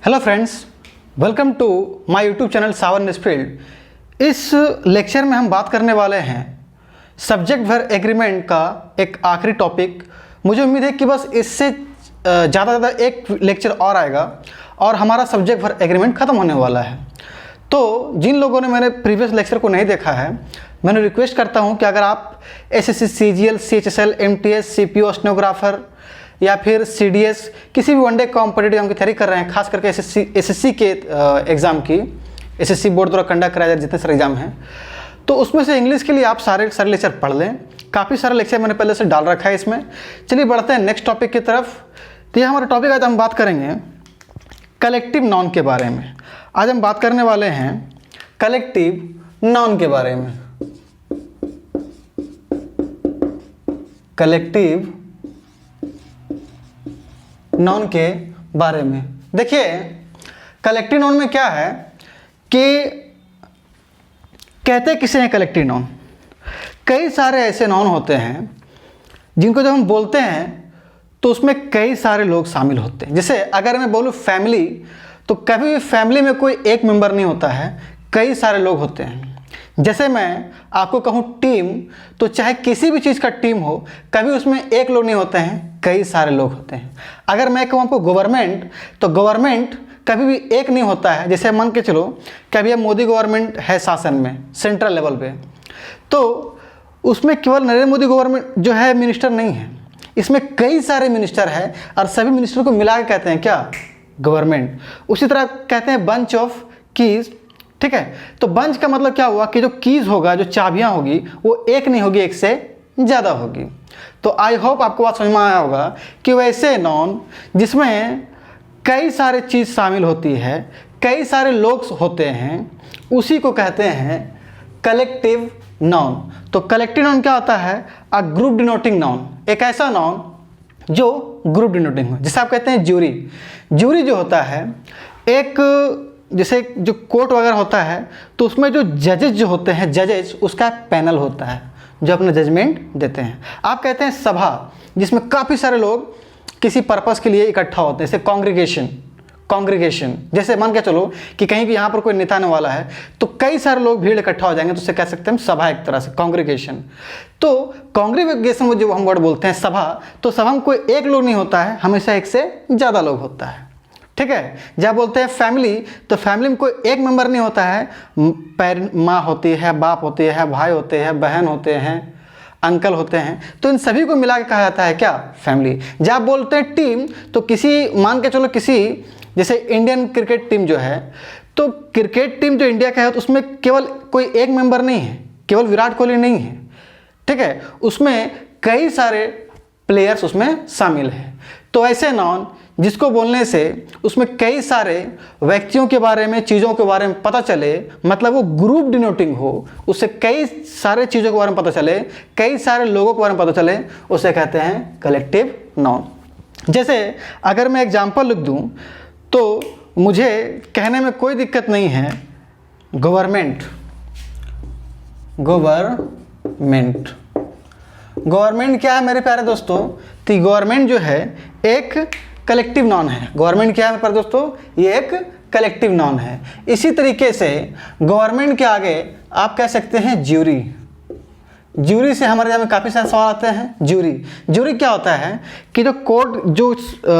Hello friends, welcome to my YouTube channel Sawan field. इस lecture में हम बात करने वाले हैं सब्जेक्ट वर्ब एग्रीमेंट का एक आखिरी टॉपिक। मुझे उम्मीद है कि बस इससे ज़्यादा एक लेक्चर और आएगा और हमारा सब्जेक्ट वर्ब एग्रीमेंट ख़त्म होने वाला है। तो जिन लोगों ने मेरे प्रीवियस लेक्चर को नहीं देखा है, मैंने रिक्वेस्ट करता हूं कि अगर आप SSC, CGL, CHSL, MTS, CPO, stenographer या फिर सीडीएस किसी भी वनडे कॉम्पिटिटिव एग्जाम की तैयारी कर रहे हैं, खास करके एसएससी के एग्ज़ाम की, एसएससी बोर्ड द्वारा कंडक्ट कराए जाए जितने सारे एग्जाम हैं, तो उसमें से इंग्लिश के लिए आप सारे लेक्चर पढ़ लें। काफ़ी सारे लेक्चर मैंने पहले से डाल रखा है इसमें। चलिए बढ़ते हैं नेक्स्ट टॉपिक की तरफ। तो ये हमारा टॉपिक आज हम बात करेंगे कलेक्टिव नाउन के बारे में। आज हम बात करने वाले हैं कलेक्टिव नाउन के बारे में। कलेक्टिव नाउन के बारे में देखिए, कलेक्टिव नाउन में क्या है कि कहते किसे हैं कलेक्टिव नाउन। कई सारे ऐसे नाउन होते हैं जिनको जब हम बोलते हैं तो उसमें कई सारे लोग शामिल होते हैं। जैसे अगर मैं बोलूँ फैमिली, तो कभी भी फैमिली में कोई एक मेंबर नहीं होता है, कई सारे लोग होते हैं। जैसे मैं आपको कहूँ टीम, तो चाहे किसी भी चीज़ का टीम हो, कभी उसमें एक लोग नहीं होते हैं, कई सारे लोग होते हैं। अगर मैं कहूँ आपको गवर्नमेंट, तो गवर्नमेंट कभी भी एक नहीं होता है। जैसे मान के चलो कभी अब मोदी गवर्नमेंट है शासन में सेंट्रल लेवल पे, तो उसमें केवल नरेंद्र मोदी गवर्नमेंट जो है मिनिस्टर नहीं है, इसमें कई सारे मिनिस्टर हैं और सभी मिनिस्टर को मिला के कहते हैं क्या, गवर्नमेंट। उसी तरह कहते हैं बंच ऑफ कीज, ठीक है। तो बंच का मतलब क्या हुआ कि जो कीज होगा, जो चाबियां होगी, वो एक नहीं होगी, एक से ज़्यादा होगी। तो आई होप आपको बात समझ में आया होगा कि वैसे नाउन जिसमें कई सारे चीज़ शामिल होती है, कई सारे लोग होते हैं, उसी को कहते हैं कलेक्टिव नाउन। तो कलेक्टिव नाउन क्या होता है, अ ग्रुप डिनोटिंग नाउन, एक ऐसा नाउन जो ग्रुप डिनोटिंग हो। जैसे आप कहते हैं ज्यूरी। ज्यूरी जो होता है, एक जैसे जो कोर्ट वगैरह होता है, तो उसमें जो जजेस जो होते हैं, जजेस उसका पैनल होता है जो अपना जजमेंट देते हैं। आप कहते हैं सभा, जिसमें काफ़ी सारे लोग किसी पर्पस के लिए इकट्ठा होते हैं, जैसे कांग्रीगेशन। जैसे मान के चलो कि कहीं भी यहाँ पर कोई नेता आने वाला है, तो कई सारे लोग भीड़ इकट्ठा हो जाएंगे, तो उससे कह सकते हैं सभा, एक तरह से कांग्रीगेशन। तो कांग्रीगेशन में जो हम वर्ड बोलते हैं सभा, तो सभा में कोई एक लोग नहीं होता है, हमेशा एक से ज़्यादा लोग होता है, ठीक है। जब बोलते हैं फैमिली, तो फैमिली में कोई एक मेंबर नहीं होता है, माँ होती है, बाप होती है, भाई होते हैं, बहन होते हैं, अंकल होते हैं, तो इन सभी को मिला के कहा जाता है क्या, फैमिली। जब बोलते हैं टीम, तो किसी मान के चलो किसी जैसे इंडियन क्रिकेट टीम जो है, तो क्रिकेट टीम जो इंडिया का है, तो उसमें केवल कोई एक मेंबर नहीं है, केवल विराट कोहली नहीं है, ठीक है, उसमें कई सारे प्लेयर्स उसमें शामिल हैं। तो ऐसे नाउन जिसको बोलने से उसमें कई सारे व्यक्तियों के बारे में, चीज़ों के बारे में पता चले, मतलब वो ग्रुप डिनोटिंग हो, उससे कई सारे चीज़ों के बारे में पता चले, कई सारे लोगों के बारे में पता चले, उसे कहते हैं कलेक्टिव नाउन। जैसे अगर मैं एग्जाम्पल लिख दूँ तो मुझे कहने में कोई दिक्कत नहीं है, गवर्नमेंट। गवर्नमेंट क्या है मेरे प्यारे दोस्तों, तो गवर्नमेंट जो है एक कलेक्टिव नाउन है। गवर्नमेंट क्या है मेरे प्यारे दोस्तों, ये एक कलेक्टिव नाउन है। इसी तरीके से गवर्नमेंट के आगे आप कह सकते हैं ज्यूरी। ज्यूरी से हमारे यहाँ में काफ़ी सारे सवाल आते हैं। ज्यूरी क्या होता है कि जो कोर्ट,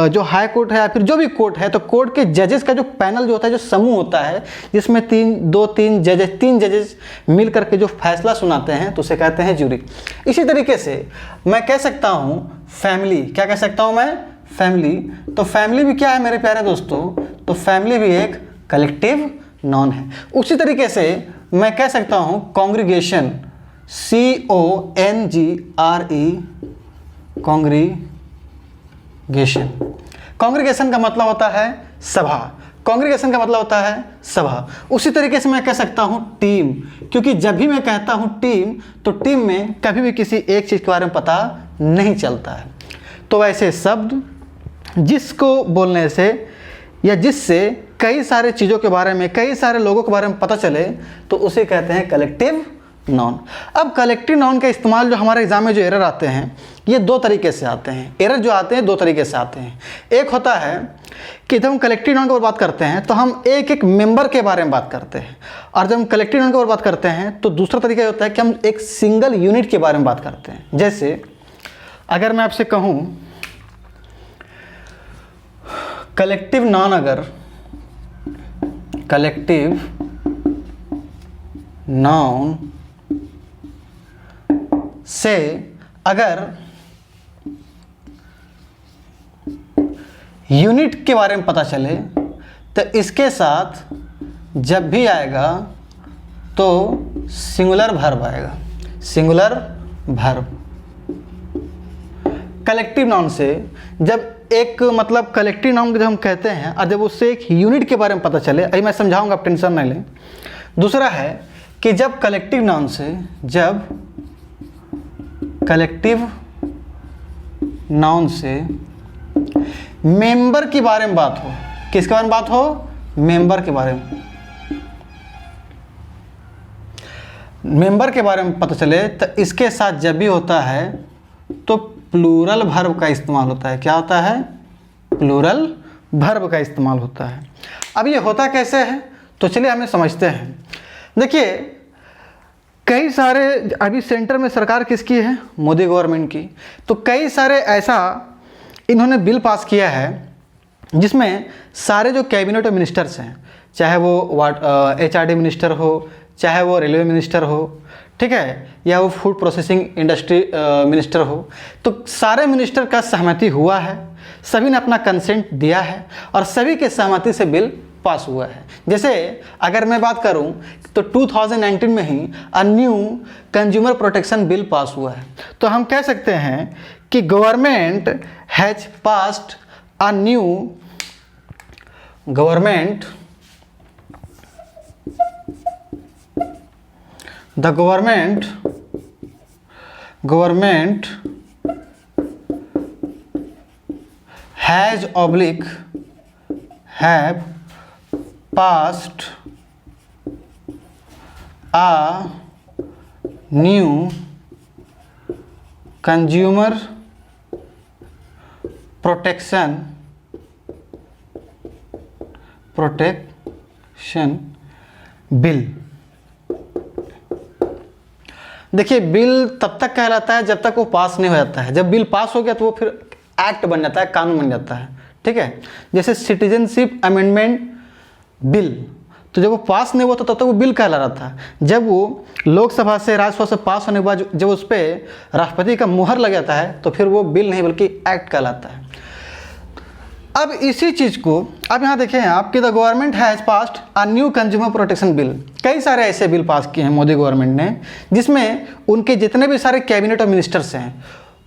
जो हाई कोर्ट है या फिर जो भी कोर्ट है, तो कोर्ट के जजेस का जो पैनल जो होता है, जो समूह होता है, जिसमें तीन जजेस मिल करके जो फैसला सुनाते हैं, तो उसे कहते हैं ज्यूरी। इसी तरीके से मैं कह सकता हूँ फैमिली। क्या कह सकता हूँ मैं, फैमिली। तो फैमिली भी क्या है मेरे प्यारे दोस्तों, तो फैमिली भी एक कलेक्टिव नाउन है। उसी तरीके से मैं कह सकता हूँ कांग्रीगेशन, कांग्रीगेशन का मतलब होता है सभा। कांग्रीगेशन का मतलब होता है सभा। उसी तरीके से मैं कह सकता हूँ टीम, क्योंकि जब भी मैं कहता हूँ टीम, तो टीम में कभी भी किसी एक चीज़ के बारे में पता नहीं चलता है। तो ऐसे शब्द जिसको बोलने से या जिससे कई सारे चीज़ों के बारे में, कई सारे लोगों के बारे में पता चले, तो उसे कहते हैं कलेक्टिव नाउन। अब कलेक्टिव नाउन का इस्तेमाल जो हमारे एग्जाम में जो एरर आते हैं ये दो तरीके से आते हैं। एरर जो आते हैं दो तरीके से आते हैं। एक होता है कि जब हम कलेक्टिव नाउन की बात करते हैं तो हम एक एक मेंबर के बारे में बात करते हैं, और जब हम कलेक्टिव नाउन की बात करते हैं तो दूसरा तरीका ये होता है कि हम एक सिंगल यूनिट के बारे में बात करते हैं। जैसे अगर मैं आपसे कहूँ कलेक्टिव नाउन, अगर कलेक्टिव नाउन से अगर यूनिट के बारे में पता चले तो इसके साथ जब भी आएगा तो सिंगुलर वर्ब आएगा, सिंगुलर वर्ब। कलेक्टिव नाउन से जब एक मतलब कलेक्टिव नाउन जब हम कहते हैं और जब उससे एक यूनिट के बारे में पता चले, अभी मैं समझाऊंगा, आप टेंशन नहीं लें। दूसरा है कि जब कलेक्टिव नाउन से जब कलेक्टिव नाउन से मेंबर के बारे में बात हो, किसके बारे में बात हो? मेंबर के बारे में, मेंबर के बारे में पता चले तो इसके साथ जब भी होता है तो प्लूरल वर्ब का इस्तेमाल होता है। क्या होता है? प्लूरल वर्ब का इस्तेमाल होता है। अब ये होता कैसे है तो चलिए हमें समझते हैं। देखिए कई सारे, अभी सेंटर में सरकार किसकी है? मोदी गवर्नमेंट की। तो कई सारे ऐसा इन्होंने बिल पास किया है जिसमें सारे जो कैबिनेट मिनिस्टर्स हैं, चाहे वो HRD मिनिस्टर हो, चाहे वो रेलवे मिनिस्टर हो, ठीक है, या वो फूड प्रोसेसिंग इंडस्ट्री मिनिस्टर हो, तो सारे मिनिस्टर का सहमति हुआ है, सभी ने अपना कंसेंट दिया है और सभी के सहमति से बिल पास हुआ है। जैसे अगर मैं बात करूं तो 2019 में ही new consumer protection bill pass हुआ है। तो हम कह सकते हैं कि government has passed a new government has oblique have passed a new consumer protection bill. देखिए बिल तब तक कहलाता है जब तक वो पास नहीं हो जाता है। जब बिल पास हो गया तो वो फिर एक्ट बन जाता है, कानून बन जाता है, ठीक है। जैसे सिटीजनशिप अमेंडमेंट बिल, तो जब वो पास नहीं हुआ तो तब तक वो बिल कहला रहा था। जब वो लोकसभा से, राज्यसभा से पास होने के बाद जब उस पर राष्ट्रपति का मुहर लग जाता है तो फिर वो बिल नहीं बल्कि एक्ट कहलाता है। अब इसी चीज़ को अब यहाँ देखें आप कि the government has passed a new consumer protection bill. कई सारे ऐसे बिल पास किए हैं मोदी गवर्नमेंट ने जिसमें उनके जितने भी सारे कैबिनेट और मिनिस्टर्स हैं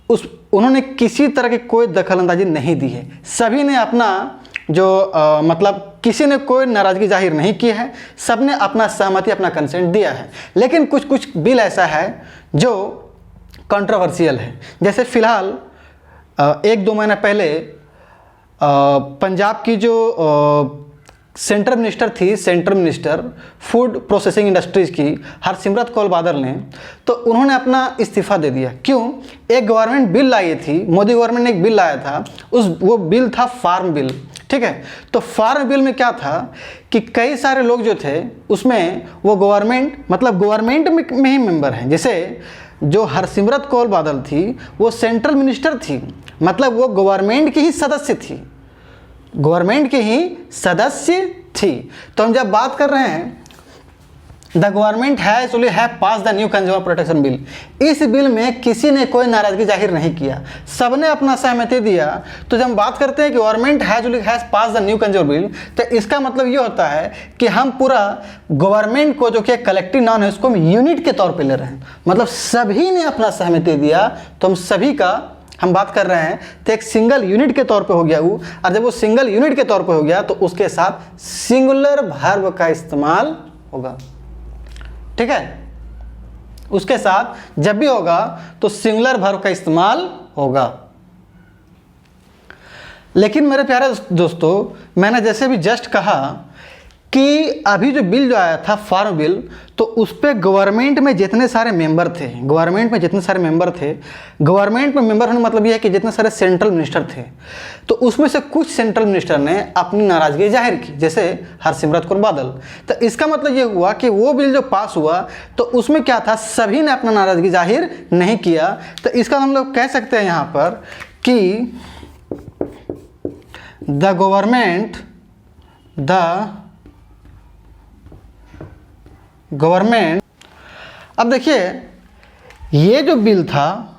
उन्होंने किसी तरह की कोई दखलंदाजी नहीं दी है। सभी ने अपना जो मतलब किसी ने कोई नाराज़गी जाहिर नहीं की है, सब ने अपना सहमति, अपना कंसेंट दिया है। लेकिन कुछ कुछ बिल ऐसा है जो कंट्रोवर्शियल है। जैसे फ़िलहाल 1-2 महीना पहले पंजाब की जो सेंट्रल मिनिस्टर थी, central minister food processing industries की, हरसिमरत कौर बादल ने, तो उन्होंने अपना इस्तीफ़ा दे दिया। क्यों? एक गवर्नमेंट बिल लाई थी, मोदी गवर्नमेंट ने एक बिल लाया था, वो बिल था फार्म बिल, ठीक है। तो फार्म बिल में क्या था कि कई सारे लोग जो थे उसमें वो गवर्नमेंट में ही मेंबर हैं। जैसे जो हरसिमरत कौर बादल थी वो सेंट्रल मिनिस्टर थी, मतलब वो गवर्नमेंट की ही सदस्य थी, गवर्नमेंट की ही सदस्य थी। तो हम जब बात कर रहे हैं the government has only have pass the new consumer protection bill, इस बिल में किसी ने कोई नाराज़गी जाहिर नहीं किया, सबने अपना सहमति दिया। तो जब हम बात करते हैं कि government has only has pass the new consumer bill, तो इसका मतलब ये होता है कि हम पूरा गवर्नमेंट को जो कि कलेक्टिव नाउन है उसको हम यूनिट के तौर पर ले रहे हैं, मतलब सभी ने अपना सहमति दिया। तो हम सभी का हम बात कर रहे हैं तो एक सिंगल यूनिट के तौर पे हो गया वो, और जब वो सिंगल यूनिट के तौर पे हो गया तो उसके साथ सिंगुलर वर्ब का इस्तेमाल होगा, ठीक है। उसके साथ जब भी होगा तो सिंगुलर वर्ब का इस्तेमाल होगा। लेकिन मेरे प्यारे दोस्तों, मैंने जैसे भी जस्ट कहा कि अभी जो बिल जो आया था फार्म बिल, तो उस पर गवर्नमेंट में जितने सारे मेंबर थे, गवर्नमेंट में मेंबर होने मतलब ये है कि जितने सारे सेंट्रल मिनिस्टर थे, तो उसमें से कुछ सेंट्रल मिनिस्टर ने अपनी नाराज़गी जाहिर की, जैसे हरसिमरत कौर बादल। तो इसका मतलब ये हुआ कि वो बिल जो पास हुआ तो उसमें क्या था, सभी ने अपना नाराज़गी जाहिर नहीं किया। तो इसका हम लोग कह सकते हैं यहाँ पर कि द गवर्नमेंट अब देखिए, ये जो बिल था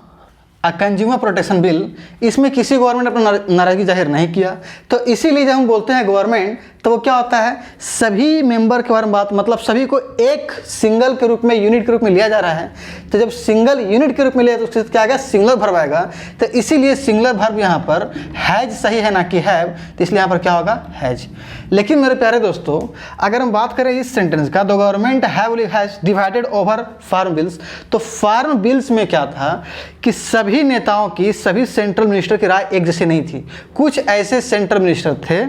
कंज्यूमर प्रोटेक्शन बिल, इसमें किसी गवर्नमेंट ने अपना नाराज़गी जाहिर नहीं किया। तो इसीलिए जब हम बोलते हैं गवर्नमेंट, तो वो क्या होता है, सभी मेंबर के बारे में बात, मतलब सभी को एक सिंगल के रूप में, यूनिट के रूप में लिया जा रहा है। तो जब सिंगल यूनिट के रूप में लिया तो उसके साथ क्या आ गया, सिंगुलर वर्ब आएगा। तो इसीलिए सिंगुलर वर्ब यहाँ पर हैज सही है ना कि हैव, तो इसलिए यहाँ पर क्या होगा, हैज। लेकिन मेरे प्यारे दोस्तों, अगर हम बात करें इस सेंटेंस का, the government has divided over farm bills, तो फार्म बिल्स में क्या था कि सभी नेताओं की, सभी सेंट्रल मिनिस्टर की राय एक जैसी नहीं थी। कुछ ऐसे सेंट्रल मिनिस्टर थे,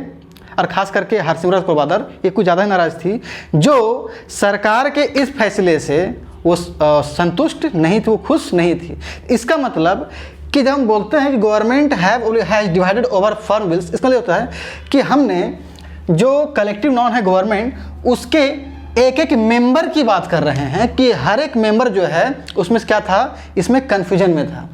और खास करके हरसिमरत कौर बादल, ये कुछ ज़्यादा ही नाराज़ थी, जो सरकार के इस फैसले से वो संतुष्ट नहीं थी, वो खुश नहीं थी। इसका मतलब कि जब हम बोलते हैं कि government has divided over farm bills, इसका मतलब होता है कि हमने जो कलेक्टिव नॉन है गवर्नमेंट, उसके एक एक मेंबर की बात कर रहे हैं कि हर एक मेंबर जो है उसमें क्या था, इसमें कन्फ्यूजन में था,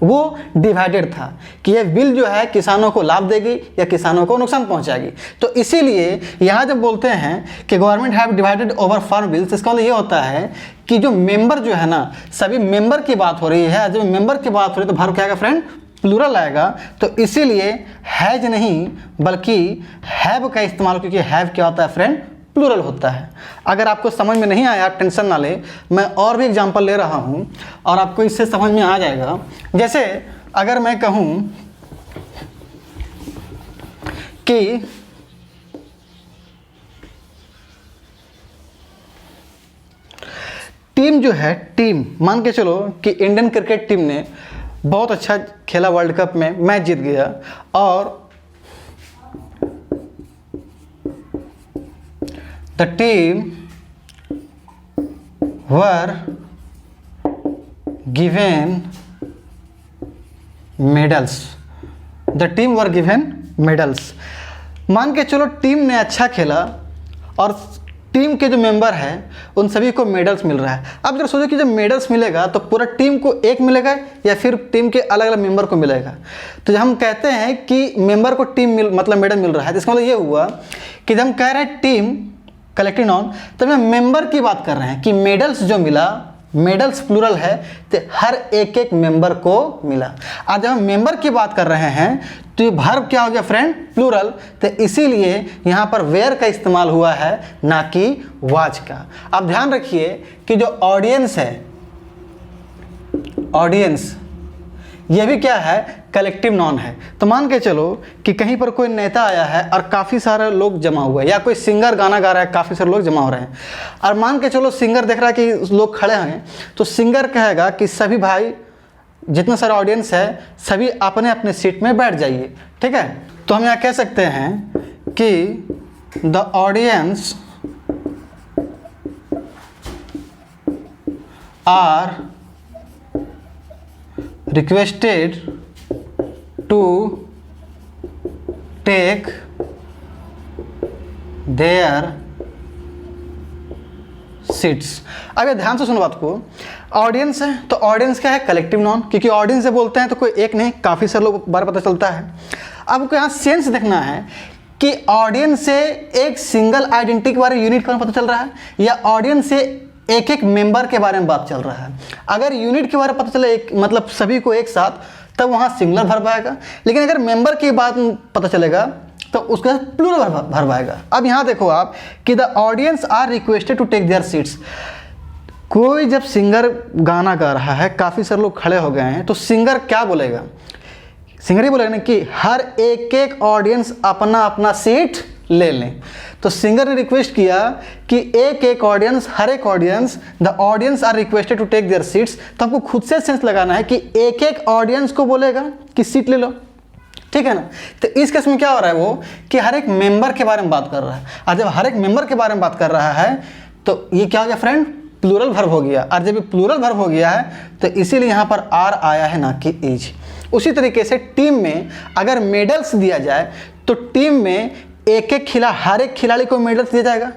वो डिवाइडेड था कि ये बिल जो है किसानों को लाभ देगी या किसानों को नुकसान पहुंचाएगी। तो इसीलिए यहाँ जब बोलते हैं कि government have divided over farm bills, इसका मतलब ये होता है कि जो मेंबर जो है ना, सभी मेंबर की बात हो रही है। जब मेंबर की बात हो रही है तो वर्ब क्या आएगा फ्रेंड, प्लूरल आएगा। तो इसीलिए हैज नहीं बल्कि हैव का इस्तेमाल, क्योंकि हैव क्या होता है फ्रेंड, प्लूरल होता है। अगर आपको समझ में नहीं आया, टेंशन ना ले, मैं और भी एग्जांपल ले रहा हूं और आपको इससे समझ में आ जाएगा। जैसे अगर मैं कहूं कि टीम जो है, टीम मान के चलो कि इंडियन क्रिकेट टीम ने बहुत अच्छा खेला, वर्ल्ड कप में मैच जीत गया, और the team were given medals. The team were given medals. मान के चलो टीम ने अच्छा खेला और टीम के जो मेंबर हैं उन सभी को मेडल्स मिल रहा है। अब जरा सोचो कि जब मेडल्स मिलेगा तो पूरा टीम को एक मिलेगा या फिर टीम के अलग अलग मेंबर को मिलेगा। तो जब हम कहते हैं कि मेंबर को टीम मतलब मेडल मिल रहा है, तो इसका मतलब ये हुआ कि जब हम कह रहे हैं टीम कलेक्टिव नॉन, तो हम मेंबर की बात कर रहे हैं कि मेडल्स जो मिला, मेडल्स प्लूरल है तो हर एक एक मेंबर को मिला। आज जब हम मेंबर की बात कर रहे हैं तो ये वर्ब क्या हो गया फ्रेंड, प्लूरल। तो इसीलिए यहाँ पर वेयर का इस्तेमाल हुआ है, ना कि वाज का। अब ध्यान रखिए कि जो ऑडियंस है, ऑडियंस ये भी क्या है, कलेक्टिव नॉन है। तो मान के चलो कि कहीं पर कोई नेता आया है और काफ़ी सारे लोग जमा हुए, या कोई सिंगर गाना गा रहा है, काफ़ी सारे लोग जमा हो रहे हैं, और मान के चलो सिंगर देख रहा है कि लोग खड़े हैं, तो सिंगर कहेगा कि सभी भाई, जितना सारा ऑडियंस है, सभी अपने अपने सीट में बैठ जाइए। ठीक है, तो हम यहाँ कह सकते हैं कि the audience are requested to take their seats। अब ये ध्यान से सुनो बात को, ऑडियंस है तो ऑडियंस क्या है, कलेक्टिव नॉन, क्योंकि ऑडियंस से बोलते हैं तो कोई एक नहीं, काफ़ी सारे लोग बार पता चलता है। अब को यहाँ सेंस देखना है कि ऑडियंस से एक सिंगल आइडेंटिटी के बारे में, यूनिट का पता चल रहा है, या ऑडियंस से एक एक मेंबर के बारे में बात चल रहा है। अगर यूनिट के बारे में पता चले, एक मतलब सभी को एक साथ, तब वहाँ सिंगुलर वर्ब आएगा। लेकिन अगर मेंबर की बात पता चलेगा तो उसका प्लूरल वर्ब आएगा। अब यहाँ देखो आप कि the audience are requested to take their seats. कोई जब सिंगर गाना गा रहा है, काफ़ी सारे लोग खड़े हो गए हैं, तो सिंगर क्या बोलेगा, सिंगर ही बोलेगा ना कि हर एक एक ऑडियंस अपना अपना सीट ले लें। तो सिंगर ने रिक्वेस्ट किया कि एक एक ऑडियंस, हर एक audience, the audience are requested to take their seats. तो हमको खुद से सेंस लगाना है कि एक एक ऑडियंस को बोलेगा कि सीट ले लो, ठीक है ना। तो इस केस में क्या हो रहा है वो कि हर एक मेंबर के बारे में बात कर रहा है, और जब हर एक मेंबर के बारे में बात कर रहा है तो ये क्या हो गया फ्रेंड, प्लूरल वर्ब हो गया। और जब ये प्लूरल वर्ब हो गया है तो इसीलिए यहाँ पर आर आया है, ना कि इज। उसी तरीके से टीम में अगर मेडल्स दिया जाए तो टीम में एक एक हर एक खिलाड़ी को मेडल्स दिया जाएगा।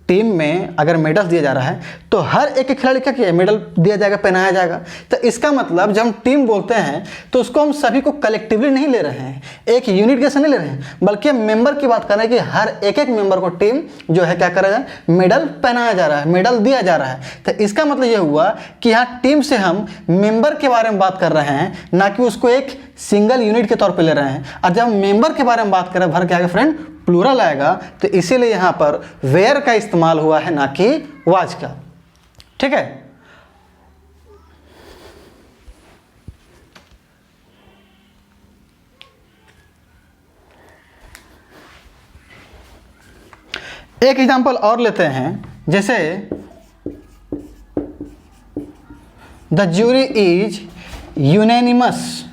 टीम में अगर मेडल्स दिया जा रहा है तो हर एक खिलाड़ी का क्या मेडल दिया जाएगा, पहनाया जाएगा। तो इसका मतलब जब हम टीम बोलते हैं तो उसको हम सभी को कलेक्टिवली नहीं ले रहे हैं, एक यूनिट के से नहीं ले रहे हैं, बल्कि हम मेंबर की बात कर रहे हैं कि हर एक मेंबर को टीम जो है क्या करेगा, मेडल पहनाया जा रहा है, मेडल दिया जा रहा है। तो इसका मतलब ये हुआ कि यहाँ टीम से हम मेंबर के बारे में बात कर रहे हैं, ना कि उसको एक सिंगल यूनिट के तौर पर ले रहे हैं। और जब मेंबर के बारे में बात करें भर के आगे फ्रेंड प्लूरल आएगा, तो इसीलिए यहाँ पर वेयर का इस्तेमाल हुआ है, ना कि वाज का। ठीक है। एक एग्जांपल और लेते हैं, जैसे the jury is unanimous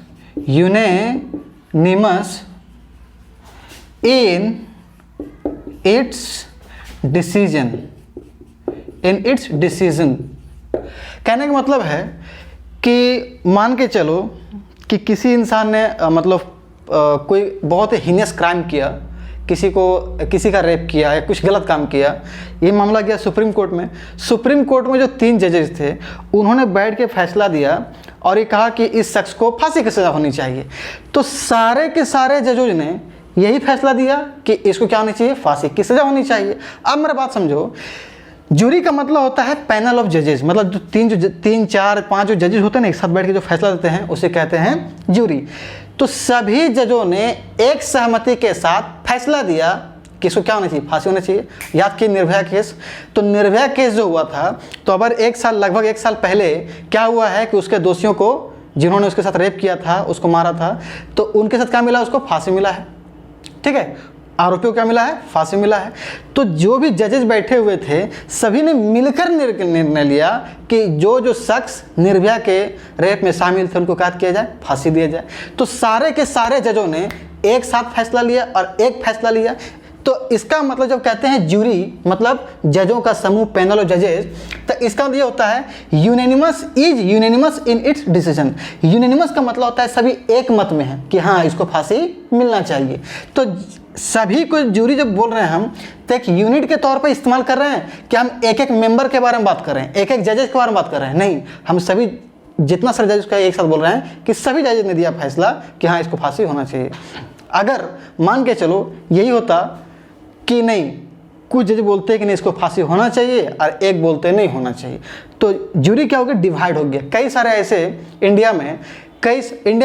in its decision। कहने का मतलब है कि मान के चलो कि किसी इंसान ने कोई बहुत ही हीनियस क्राइम किया, किसी का रेप किया या कुछ गलत काम किया। ये मामला गया सुप्रीम कोर्ट में। सुप्रीम कोर्ट में जो 3 जजेस थे उन्होंने बैठ के फैसला दिया और ये कहा कि इस शख्स को फांसी की सज़ा होनी चाहिए। तो सारे के सारे जजों ने यही फैसला दिया कि इसको क्या होनी चाहिए, फांसी की सज़ा होनी चाहिए। अब मेरा बात समझो, जूरी का मतलब होता है पैनल ऑफ जजेस, मतलब जो 3, 4, 5 जो जजेस होते हैं ना एक साथ बैठ के जो फैसला देते हैं उसे कहते हैं जूरी। तो सभी जजों ने एक सहमति के साथ फैसला दिया कि इसको क्या होना चाहिए, फांसी होना चाहिए। याद की निर्भया केस, तो निर्भया केस जो हुआ था, तो अगर लगभग एक साल पहले क्या हुआ है कि उसके दोषियों को, जिन्होंने उसके साथ रेप किया था, उसको मारा था, तो उनके साथ क्या मिला, उसको फांसी मिला है। ठीक है, आरोपियों को क्या मिला है, फांसी मिला है। तो जो भी जजेस बैठे हुए थे सभी ने मिलकर निर्णय लिया कि जो शख्स निर्भया के रेप में शामिल थे उनको क्या किया जाए, फांसी दिया जाए। तो सारे के सारे जजों ने एक साथ फैसला लिया और एक फैसला लिया। तो इसका मतलब जब कहते हैं जूरी मतलब जजों का समूह, पैनल ऑफ जजेस, तो इसका मतलब ये होता है unanimous in its decision. Unanimous का मतलब होता है सभी एक मत में है कि हाँ इसको फांसी मिलना चाहिए। तो सभी को जूरी जब बोल रहे हैं हम, तो एक यूनिट के तौर पर इस्तेमाल कर रहे हैं कि हम एक एक मेंबर के बारे में बात कर रहे हैं, एक एक जजेस के बारे में बात कर रहे हैं, नहीं, हम सभी जितना सारे जजेस का एक साथ बोल रहे हैं कि सभी जजेस ने दिया फैसला कि हाँ इसको फांसी होना चाहिए। अगर मान के चलो यही होता कि नहीं, कुछ जज बोलते हैं कि नहीं इसको फांसी होना चाहिए और एक बोलते हैं नहीं होना चाहिए, तो जूरी क्या हो गया, डिवाइड हो गया। कई सारे ऐसे इंडिया में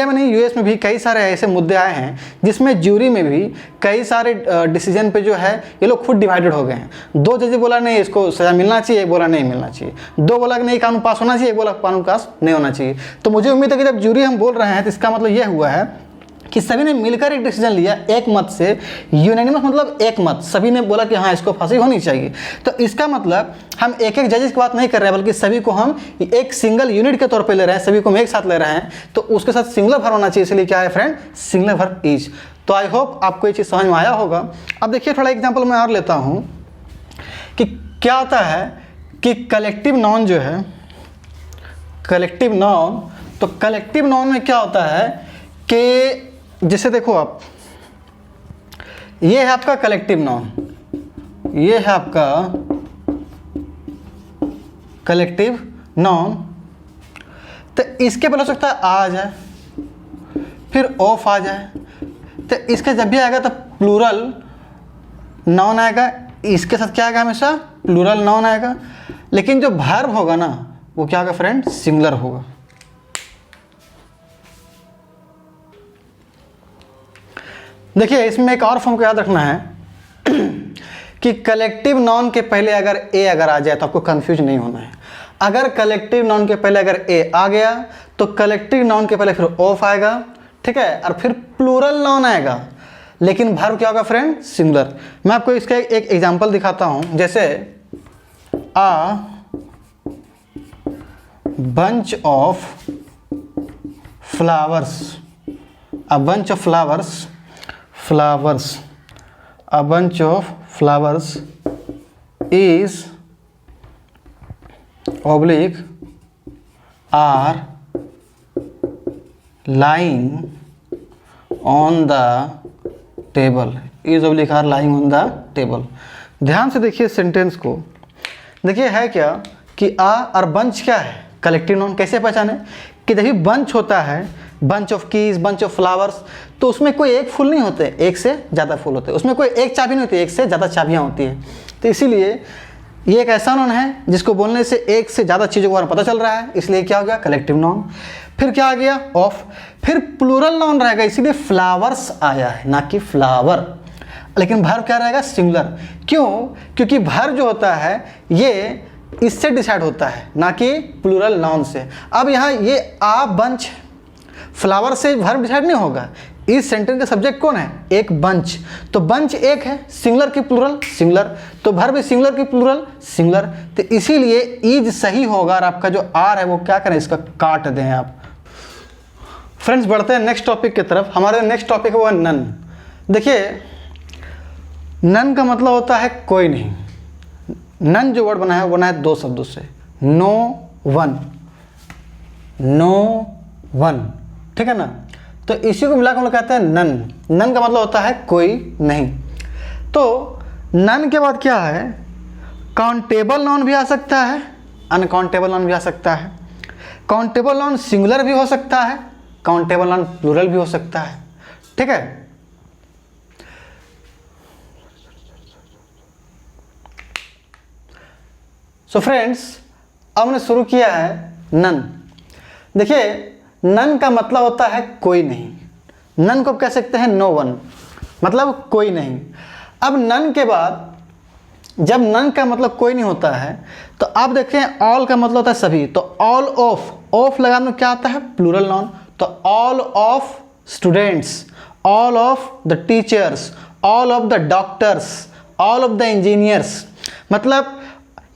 नहीं, यूएस में भी कई सारे ऐसे मुद्दे आए हैं जिसमें जूरी में भी कई सारे डिसीजन पे जो है ये लोग खुद डिवाइडेड हो गए हैं। 2 जज बोला नहीं इसको सज़ा मिलना चाहिए, एक बोला नहीं मिलना चाहिए, 2 बोला कि नहीं कानून पास होना चाहिए, एक बोला कानून पास नहीं होना चाहिए। तो मुझे उम्मीद है कि जब जूरी हम बोल रहे हैं तो इसका मतलब यह हुआ है कि सभी ने मिलकर एक डिसीजन लिया, एक मत से। यूनैनिमस मतलब एक मत, सभी ने बोला कि हाँ इसको फांसी होनी चाहिए। तो इसका मतलब हम एक एक जजेस की बात नहीं कर रहे हैं, बल्कि सभी को हम एक सिंगल यूनिट के तौर पे ले रहे हैं, सभी को हम एक साथ ले रहे हैं। तो उसके साथ सिंगुलर वर्ब होना चाहिए, इसलिए क्या है फ्रेंड, सिंगुलर वर्ब इज। तो आई होप आपको ये चीज़ समझ में आया होगा। अब देखिए थोड़ा एग्जाम्पल मैं और लेता हूँ कि क्या होता है कि कलेक्टिव नाउन जो है, कलेक्टिव नाउन, तो कलेक्टिव नाउन में क्या होता है कि जैसे देखो आप, ये है आपका कलेक्टिव नाउन, ये है आपका कलेक्टिव नाउन। तो इसके पहले हो सकता है आ जाए, फिर ऑफ आ जाए, तो इसका जब भी आएगा तो प्लूरल नाउन आएगा। इसके साथ क्या आएगा, हमेशा प्लूरल नाउन आएगा। लेकिन जो वर्ब होगा ना वो क्या होगा फ्रेंड, सिंगुलर होगा। देखिए इसमें एक और फॉर्म को याद रखना है कि कलेक्टिव नाउन के पहले अगर अगर आ जाए तो आपको कंफ्यूज नहीं होना है। अगर कलेक्टिव नाउन के पहले अगर ए आ गया तो कलेक्टिव नाउन के पहले फिर ऑफ आएगा, ठीक है, और फिर प्लूरल नाउन आएगा, लेकिन वर्ब क्या होगा फ्रेंड, सिंगुलर। मैं आपको इसका एक एग्जांपल दिखाता हूं, जैसे a bunch of flowers a bunch of flowers, a bunch of flowers is oblique are lying on the table, is oblique are lying on the table। ध्यान से देखिए सेंटेंस को, देखिए है क्या कि आ और बंच क्या है, कलेक्टिव नाउन। कैसे पहचाने कि जब भी बंच होता है, bunch of keys, bunch of flowers, तो उसमें कोई एक फूल नहीं होते, एक से ज़्यादा फूल होते हैं। उसमें कोई एक चाबी नहीं होती, एक से ज़्यादा चाबियाँ होती है। तो इसीलिए ये एक ऐसा नाउन है जिसको बोलने से एक से ज़्यादा चीज़ों के बारे में पता चल रहा है, इसलिए क्या हो गया, कलेक्टिव नाउन। फिर क्या आ गया, ऑफ। फिर प्लूरल नाउन रहेगा, इसीलिए फ्लावर्स आया है, ना कि फ्लावर। लेकिन वर्ब क्या रहेगा, सिंगुलर। क्यों? क्योंकि वर्ब जो होता है ये इससे डिसाइड होता है, ना कि प्लूरल नाउन से। अब यहाँ ये आ बंच, फ्लावर से वर्ब डिसाइड नहीं होगा। इस सेंटेंस का सब्जेक्ट कौन है, एक बंच, तो बंच एक है, सिंगुलर की प्लूरल सिंगुलर, तो वर्ब सिंगुलर की प्लूरल सिंगुलर। तो इसीलिए इज सही होगा और आपका जो आर है वो क्या करें, इसका काट दें आप। फ्रेंड्स बढ़ते हैं नेक्स्ट टॉपिक की तरफ। हमारे नेक्स्ट टॉपिक है वो है नन। देखिए नन का मतलब होता है कोई नहीं। नन जो वर्ड बना है वो बना है दो शब्दों से, नो वन, नो वन, ठीक है ना। तो इसी को मिलाकर हम लोग कहते हैं नन। नन का मतलब होता है कोई नहीं। तो नन के बाद क्या है, काउंटेबल नाउन भी आ सकता है, अनकाउंटेबल नाउन भी आ सकता है। काउंटेबल नाउन सिंगुलर भी हो सकता है, काउंटेबल नाउन प्लूरल भी हो सकता है, ठीक है। सो फ्रेंड्स अब हमने शुरू किया है नन। देखिए नन का मतलब होता है कोई नहीं। नन को कह सकते हैं नो वन, मतलब कोई नहीं। अब नन के बाद जब नन का मतलब कोई नहीं होता है तो आप देखें ऑल का मतलब होता है सभी, तो ऑल ऑफ, ऑफ लगाने में क्या आता है, प्लूरल नाउन। तो all of students, all of the teachers, all of the doctors, all of the engineers, मतलब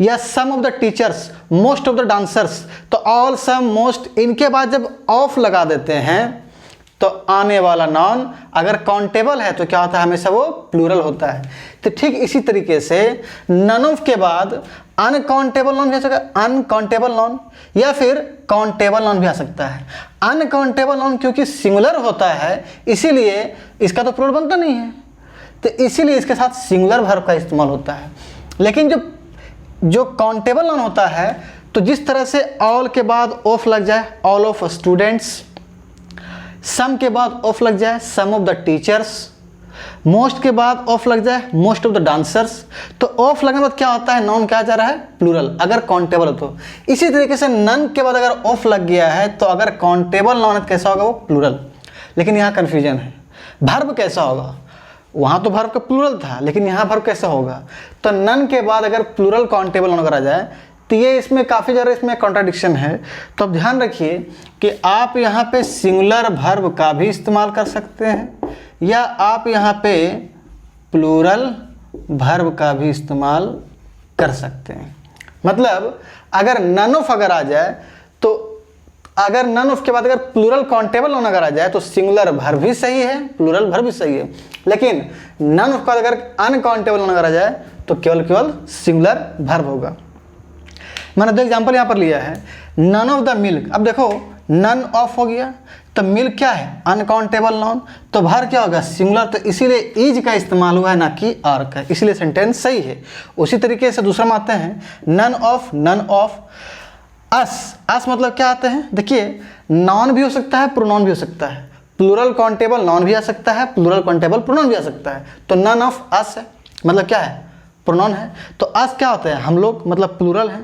या some of the teachers, most of the dancers. तो ऑल, सम, मोस्ट, इनके बाद जब ऑफ लगा देते हैं तो आने वाला नाउन अगर काउंटेबल है तो क्या होता है, हमेशा वो प्लूरल होता है। तो ठीक इसी तरीके से नन ऑफ के बाद अनकाउंटेबल नाउन भी आ सकता है, अनकाउंटेबल नाउन, या फिर काउंटेबल नाउन भी आ सकता है। अनकाउंटेबल नाउन क्योंकि सिंगुलर होता है इसीलिए इसका तो प्लूरल बनता नहीं है, तो इसीलिए इसके साथ सिंगुलर वर्ब का इस्तेमाल होता है। लेकिन जो काउंटेबल नाउन होता है तो जिस तरह से ऑल के बाद ऑफ लग जाए, ऑल ऑफ स्टूडेंट्स, सम के बाद ऑफ लग जाए, सम ऑफ द टीचर्स, मोस्ट के बाद ऑफ लग जाए, मोस्ट ऑफ द डांसर्स, तो ऑफ लगने के बाद क्या होता है, नाउन क्या जा रहा है, प्लूरल, अगर काउंटेबल हो तो। इसी तरीके से नन के बाद अगर ऑफ लग गया है तो अगर काउंटेबल नाउन है तो कैसा होगा, वो प्लूरल। लेकिन यहाँ कन्फ्यूजन है, वर्ब कैसा होगा, वहाँ तो वर्ब का प्लूरल था लेकिन यहाँ वर्ब कैसे होगा। तो नन के बाद अगर प्लूरल काउंटेबल नाउन अगर आ जाए तो ये इसमें काफ़ी ज़्यादा इसमें कॉन्ट्राडिक्शन है। तो अब ध्यान रखिए कि आप यहाँ पे सिंगुलर वर्ब का भी इस्तेमाल कर सकते हैं या आप यहाँ पे प्लूरल वर्ब का भी इस्तेमाल कर सकते हैं। मतलब अगर नन ऑफ अगर आ जाए तो अगर नन ऑफ के बाद अगर प्लूरल काउंटेबल नाउन अगर आ जाए तो सिंगुलर वर्ब भी सही है, प्लूरल वर्ब भी सही है। लेकिन नन ऑफ के बाद अगर अनकाउंटेबल नाउन अगर आ जाए तो केवल सिंगुलर वर्ब होगा। मैंने दो एग्जांपल यहाँ पर लिया है, नन ऑफ द मिल्क। अब देखो नन ऑफ हो गया तो मिल्क क्या है, अनकाउंटेबल नाउन, तो वर्ब क्या होगा, सिंगुलर, तो इसीलिए इज का इस्तेमाल हुआ है ना कि आर का, इसलिए सेंटेंस सही है। उसी तरीके से दूसरा में आते हैं नन ऑफ अस। अस मतलब क्या आते हैं, देखिए नाउन भी हो सकता है, प्रोनाउन भी हो सकता है, प्लूरल काउंटेबल नाउन भी आ सकता है, प्लूरल काउंटेबल प्रोनाउन भी आ सकता है। तो नन ऑफ अस है, मतलब क्या है, प्रोनाउन है। तो अस क्या होता है, हम लोग, मतलब प्लूरल है।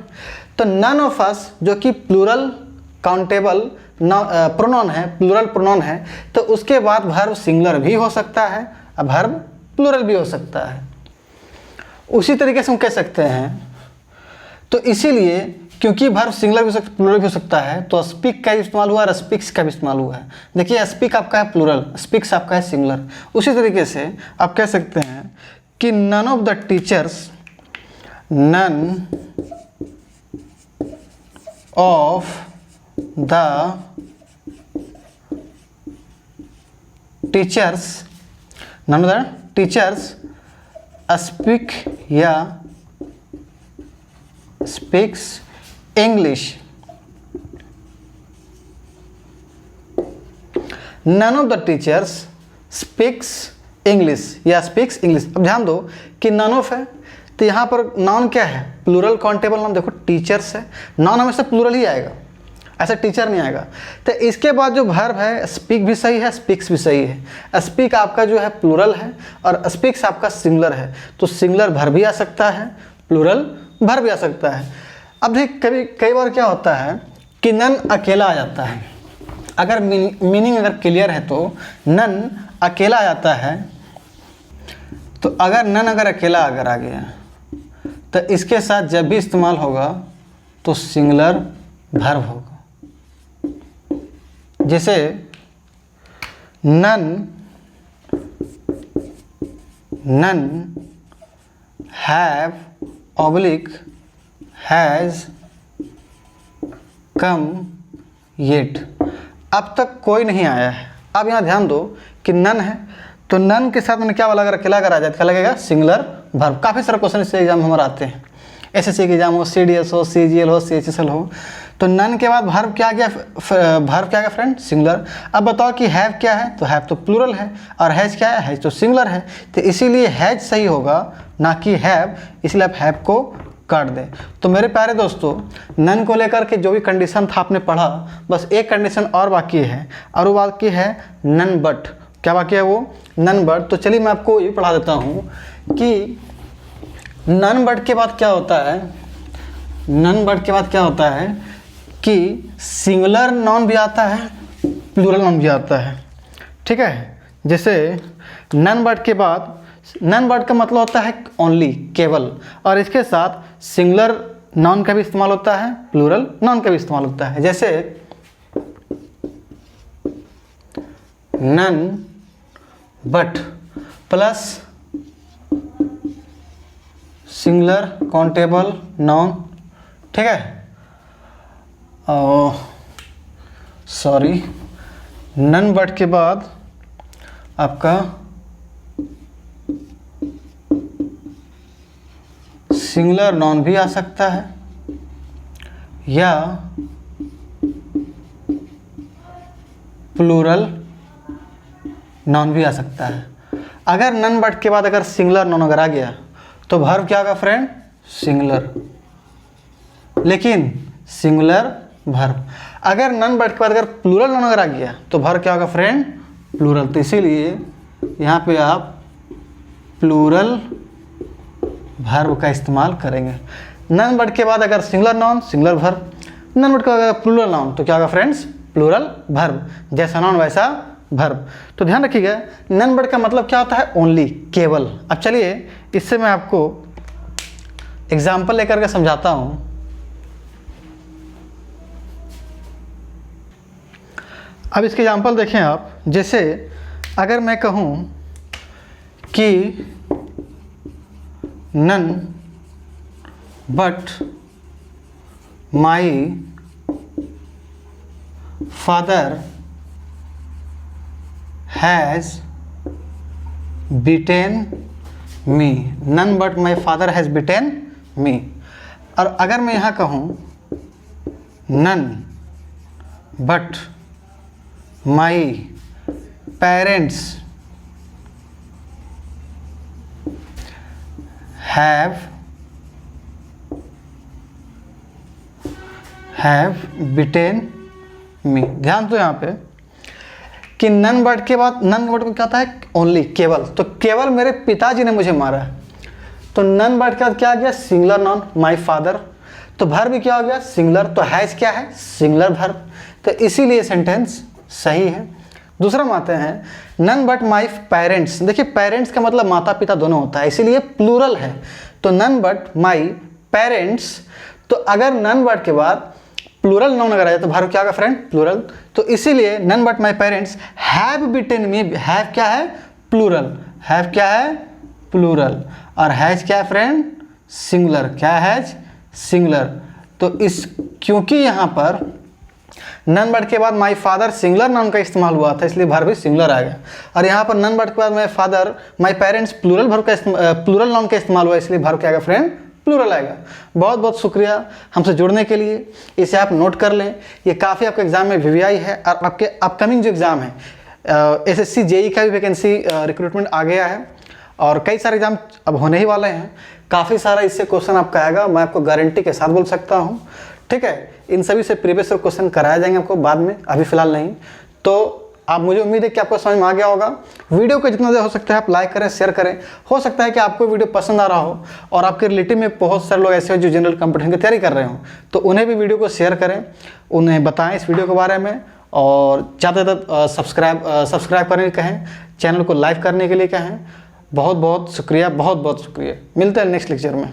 तो नन ऑफ अस जो कि प्लूरल काउंटेबल प्रोनाउन है, प्लूरल प्रोनाउन है, तो उसके बाद वर्ब सिंगुलर भी हो सकता है, अब वर्ब प्लूरल भी हो सकता है। उसी तरीके से हम कह सकते हैं, तो इसीलिए क्योंकि वर्ब सिंगुलर भी हो सकता, प्लूरल भी हो सकता है, तो स्पीक का इस्तेमाल हुआ और स्पीक्स का भी इस्तेमाल हुआ है। देखिए स्पीक आपका है प्लूरल, स्पीक्स आपका है सिंगुलर। उसी तरीके से आप कह सकते हैं कि none of the teachers, none of the teachers, none of the teachers speak या speaks English, none of the teachers speaks English या स्पीक्स इंग्लिश। अब ध्यान दो कि नन ऑफ है तो यहाँ पर नाउन क्या है, प्लूरल काउंटेबल नाउन। देखो टीचर्स है, नाउन हमेशा प्लूरल ही आएगा, ऐसा टीचर नहीं आएगा। तो इसके बाद जो वर्ब है स्पीक भी सही है, स्पीक्स भी सही है। स्पीक आपका जो है प्लूरल है और स्पीक्स आपका सिंगुलर है, तो सिंगुलर वर्ब भी आ सकता है, प्लूरल वर्ब भी आ सकता है। अब देख कई बार क्या होता है कि नन अकेला आ जाता है, अगर मीनिंग अगर क्लियर है तो नन अकेला आ जाता है। तो अगर नन अगर अकेला अगर आ गया तो इसके साथ जब भी इस्तेमाल होगा तो सिंगुलर वर्ब होगा। जैसे none have oblique has come yet, अब तक कोई नहीं आया है। अब यहाँ ध्यान दो कि नन है तो नन के साथ मैंने क्या बोला, अगर अकेला अगर आ जाए क्या लगेगा, सिंगुलर वर्ब। काफ़ी सारे क्वेश्चन इससे एग्जाम हमारे आते हैं, एसएससी के एग्जाम हो, सीडीएस हो, सीजीएल हो, सीएचएसएल हो। तो नन के बाद वर्ब क्या गया, वर्ब क्या गया फ्रेंड, सिंगुलर। अब बताओ कि हैव क्या है, तो हैव तो प्लूरल है और हैज क्या है, हैज तो सिंगुलर है। तो इसीलिए हैज सही होगा ना कि हैव, इसलिए आप हैव को काट दें। तो मेरे प्यारे दोस्तों, नन को लेकर के जो भी कंडीशन था आपने पढ़ा, बस एक कंडीशन और बाकी है, और वो बाकी है नन बट। क्या बाकी है वो, नन बट। तो चलिए मैं आपको ये पढ़ा देता हूँ कि नन बट के बाद क्या होता है। नन बट के बाद क्या होता है कि सिंगुलर नाउन भी आता है, प्लूरल नाउन भी आता है, ठीक है। जैसे नन बट के बाद, नन बट का मतलब होता है ओनली, केवल, और इसके साथ सिंगुलर नाउन का भी इस्तेमाल होता है, प्लूरल नाउन का भी इस्तेमाल होता है। जैसे none but plus singular countable noun, ठीक है। सॉरी, नन बट के बाद आपका सिंगुलर नाउन भी आ सकता है या प्लूरल नाउन भी आ सकता है। अगर नन बट के बाद अगर सिंगुलर नाउन अगर आ गया तो वर्ब क्या होगा फ्रेंड, सिंगुलर, लेकिन सिंगुलर वर्ब। अगर नन बट के बाद अगर प्लूरल नाउन अगर आ गया तो वर्ब क्या होगा फ्रेंड, प्लूरल। तो इसीलिए यहाँ पे आप प्लूरल वर्ब का इस्तेमाल करेंगे। नन बट के बाद अगर singular noun, singular verb, none but के बाद अगर प्लूरल नाउन तो क्या होगा फ्रेंड्स, प्लूरल वर्ब। जैसा नाउन वैसा वर्ब। तो ध्यान रखिएगा, नन बट का मतलब क्या होता है, ओनली, केवल। अब चलिए इससे मैं आपको एग्जाम्पल लेकर के समझाता हूँ। अब इसके एग्जाम्पल देखें आप। जैसे अगर मैं कहूँ कि none but my father has beaten me, none but my father has beaten me. और अगर मैं यहाँ कहूँ none but my parents have beaten me. ध्यान दो यहाँ पे कि नन बट के बाद, नन बट को क्या होता है, ओनली, केवल। तो केवल मेरे पिताजी ने मुझे मारा। तो नन बट के बाद क्या आ गया, सिंगुलर नाउन, माय फादर। तो वर्ब भी क्या हो गया, सिंगुलर। तो हैज क्या है, सिंगुलर वर्ब। तो इसीलिए सेंटेंस सही है। दूसरा हम आते हैं नन बट माय पेरेंट्स। देखिए पेरेंट्स का मतलब माता पिता दोनों होता है, इसीलिए प्लूरल है। तो नन बट माय पेरेंट्स। तो अगर नन बट के बाद प्लूरल नाउन अगर आ जाए तो वर्ब क्या होगा फ्रेंड, प्लूरल। तो इसीलिए none but my parents have beaten me. Have क्या है, प्लूरल। हैव क्या है, प्लूरल। और हैज क्या है फ्रेंड, सिंगुलर। क्या हैज, सिंगुलर। तो इस क्योंकि यहाँ पर नन वर्ड के बाद माई फादर सिंगुलर नाउन का इस्तेमाल हुआ था, इसलिए वर्ब भी सिंगुलर आ गया। और यहाँ पर नन वर्ड के बाद my father my parents plural verb का प्लूरल नाउन का इस्तेमाल हुआ, इसलिए वर्ब क्या आएगा फ्रेंड, प्लूरल आएगा। बहुत बहुत शुक्रिया हमसे जुड़ने के लिए, इसे आप नोट कर लें। ये काफ़ी आपके एग्जाम में वीवीआई है और आपके अपकमिंग जो एग्ज़ाम है एसएससी जेई का भी वैकेंसी रिक्रूटमेंट आ गया है और कई सारे एग्जाम अब होने ही वाले हैं। काफ़ी सारा इससे क्वेश्चन आपका आएगा, मैं आपको गारंटी के साथ बोल सकता हूँ। ठीक है, इन सभी से प्रीवियस क्वेश्चन कराए जाएंगे आपको बाद में, अभी फिलहाल नहीं। तो आप, मुझे उम्मीद है कि आपको समझ में आ गया होगा। वीडियो को जितना ज़्यादा हो सकता है आप लाइक करें, शेयर करें। हो सकता है कि आपको वीडियो पसंद आ रहा हो और आपके रिलेटिव में बहुत सारे लोग ऐसे हो जो जनरल कंपटीशन की तैयारी कर रहे हो, तो उन्हें भी वीडियो को शेयर करें, उन्हें बताएं इस वीडियो के बारे में और ज़्यादा से ज़्यादा सब्सक्राइब करने के कहें, चैनल को लाइक करने के लिए कहें। बहुत बहुत शुक्रिया, बहुत बहुत शुक्रिया। मिलते हैं नेक्स्ट लेक्चर में।